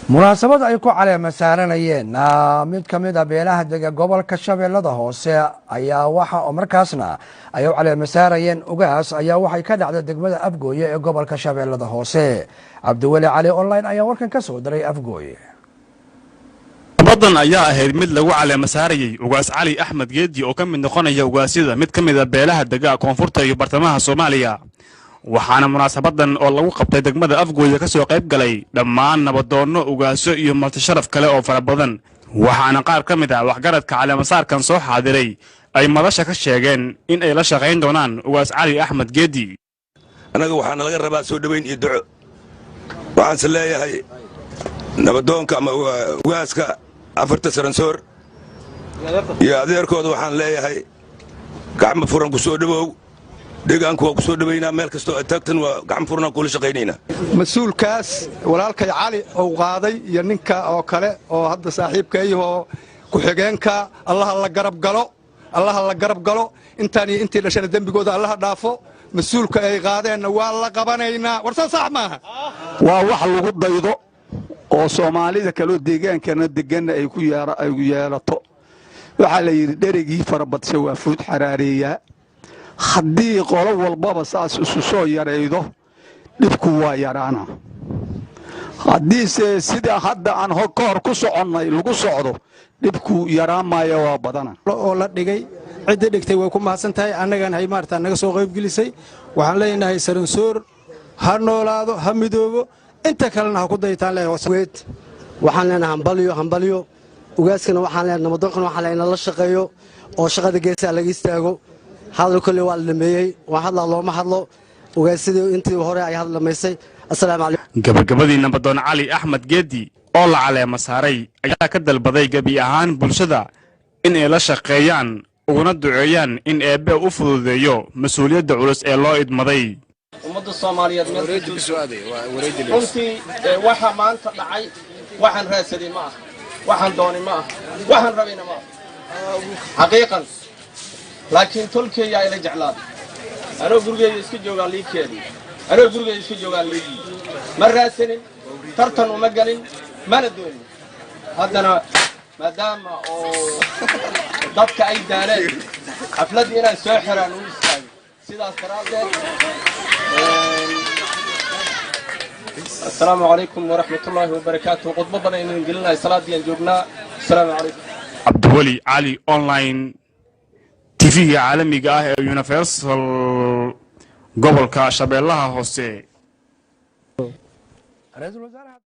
munaasabad ay ku caleema saaranayeen mid ka mid ah beelaha dega gobolka Shabeellada Hoose ayaa waxa oo markaasna ay u caleema saarayeen ugaas ayaa waxay ka dhacday degmada Afgooye ee gobolka Shabeellada Hoose. Cabdiwali Cali online ayaa warkan ka soo diray Afgooye. badan ayaa ahayd mid lagu caleema saarayay ugaas Cali Axmed Geedi oo ka mid noqonaya ugaasyada mid ka mid ah beelaha dega koonfurta iyo bartamaha Soomaaliya. waxaana munaasabadan oo lagu qabtay degmada Afgooye ka soo qayb galay dhammaan nabadoono ugaaso iyo marti sharaf kale oo fara badan. waxaana qaar ka mid ah waxgaradka caleema saarkan soo xaadiray ay madasha ka sheegeen in ay la shaqayn doonaan ugaas Cali Axmed Geedi. anaga waxaana laga rabaa soo dhaweyn iyo duco. waxaan leeyahay nabadoonka ama ugaaska afarta saransoor iyo adeerkooda waxaan leeyahay gacmo furan ku soo dhawow. deegaanku waa ku soo dhaweynaa meel kastoo taagtan waa gacan furna kula shaqaynaynaa. mas-uulkaas walaalkay Cali oo qaaday iyo ninka oo kale oo hadda saaxiibkeeyahoo ku-xigeenka Allah la garab galo intaan iyo intii dhashana dembigooda Allah dhaafo. mas-uulka ay qaadeenna waa la qabanaynaa. warsan sax maaha waa wax lagu daydo oo Soomaalida kale deegaankana degan ay ku yeelato. waxa la yiri dherigii farabadsha waa fuud xaraareeyaa. haddii qolo walbaba saas isu soo yareydo dhibku waa yaraana. haddiise sida hadda aan hor ku soconnay lagu socdo dhibku yaraamaya waa badana oo la dhigay cidda dhigtay way ku mahadsan tahay. annagana hay maartaa naga soo qayb gelisay. waxaan leenahay saransoor ha noolaado ha midoobo inta kalena ha ku daytaan leeyahay. waxaan leenahay hambalyo ugaaskana waxaan leenahay nabadoonkana waxaan leenahay la shaqeeyo oo shaqada geesaha laga istaago. hadal kulli waa la dhameeyay waa hadla looma hadlo ugaasidii intii hore ay hadlamaysay. assalaamu calaykum. gabagabadii nabadoon Cali Axmed Geedi oo la caleema saaray ayaa ka dalbaday gabi ahaan bulshada in ay la shaqeeyaan uguna duceeyaan in Eebbe u fududeeyo mas'uuliyadda culus ee loo idmaday. ummadda Soomaaliyeed runtii waxa maanta dhacay waxaan raadsaday ma aha waxaan doonay ma aha waxaan rabayna ma aha xaqiiqan. laakiin tolkeeya ay la jeclaaday anoo gurigeeya iska joogaan liikeedii anoo gurigeeya iska joogaan liigii ma raadsanin tartan uma galin mana doonin. haddana maadaama oo dadka ay daaleen xafladdii inaan soo xiraan u istaagay sidaas daraaddeed assalaamu calaykum waraxmatullaahi wabarakaatuh. khudbo badan inaan gelinahay salaadii aan joognaa. assalaamu calaykum. Cabdiwali Cali online TV caalamiga ah ee Universal gobolka Shabeellaha Hoose.